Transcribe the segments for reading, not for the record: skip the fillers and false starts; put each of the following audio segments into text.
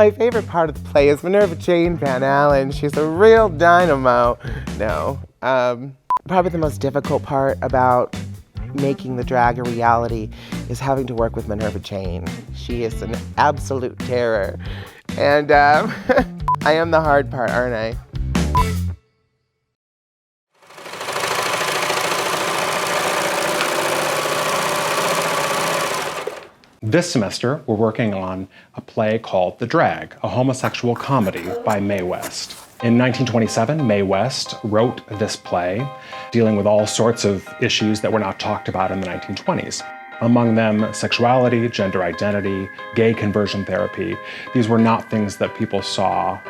My favorite part of the play is Minerva Jane Van Allen. She's a real dynamo. No. Probably the most difficult part about making the drag a reality is having to work with Minerva Jane. She is an absolute terror. And I am the hard part, aren't I? This semester, we're working on a play called The Drag, a homosexual comedy by Mae West. In 1927, Mae West wrote this play, dealing with all sorts of issues that were not talked about in the 1920s. Among them, sexuality, gender identity, gay conversion therapy. These were not things that people saw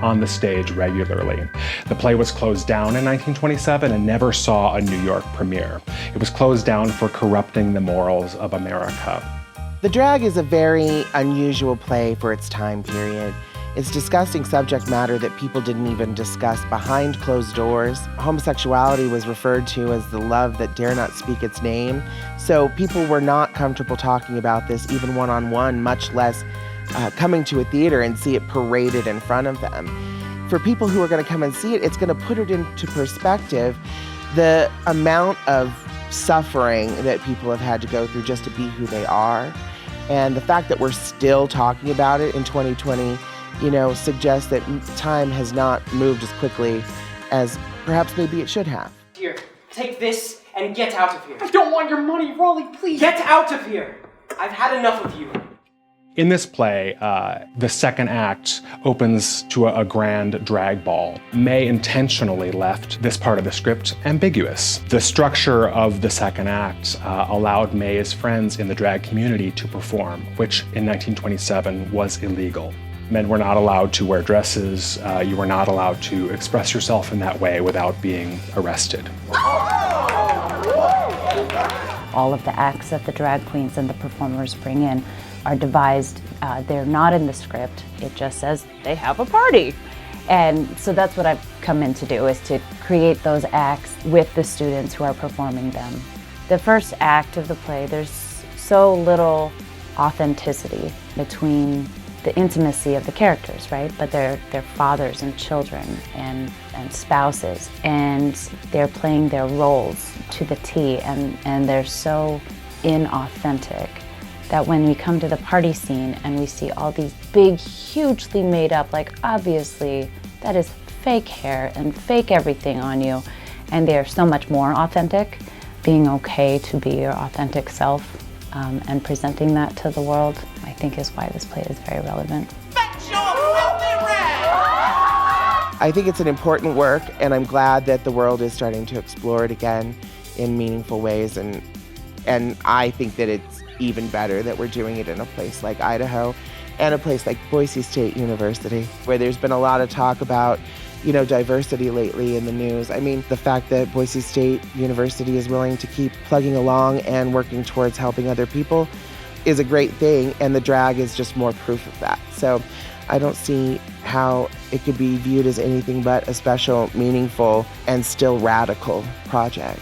on the stage regularly. The play was closed down in 1927 and never saw a New York premiere. It was closed down for corrupting the morals of America. The Drag is a very unusual play for its time period. It's discussing subject matter that people didn't even discuss behind closed doors. Homosexuality was referred to as the love that dare not speak its name. So people were not comfortable talking about this even one-on-one, much less coming to a theater and see it paraded in front of them. For people who are going to come and see it, it's going to put it into perspective, the amount of suffering that people have had to go through just to be who they are. And the fact that we're still talking about it in 2020, suggests that time has not moved as quickly as perhaps maybe it should have. Here, take this and get out of here. I don't want your money, Raleigh, please. Get out of here. I've had enough of you. In this play, the second act opens to a grand drag ball. Mae intentionally left this part of the script ambiguous. The structure of the second act allowed Mae's friends in the drag community to perform, which in 1927 was illegal. Men were not allowed to wear dresses. You were not allowed to express yourself in that way without being arrested. All of the acts that the drag queens and the performers bring in are devised. They're not in the script. It just says they have a party. And so that's what I've come in to do, is to create those acts with the students who are performing them. The first act of the play, there's so little authenticity between the intimacy of the characters, right? But they're fathers and children and spouses, and they're playing their roles to the T, and they're so inauthentic that when we come to the party scene and we see all these big, hugely made up, like obviously that is fake hair and fake everything on you, and they're so much more authentic, being okay to be your authentic self and presenting that to the world, I think is why this play is very relevant. I think it's an important work, and I'm glad that the world is starting to explore it again in meaningful ways, and I think that it's even better that we're doing it in a place like Idaho and a place like Boise State University, where there's been a lot of talk about diversity lately in the news. I mean, the fact that Boise State University is willing to keep plugging along and working towards helping other people is a great thing, and the drag is just more proof of that. So I don't see how it could be viewed as anything but a special, meaningful, and still radical project.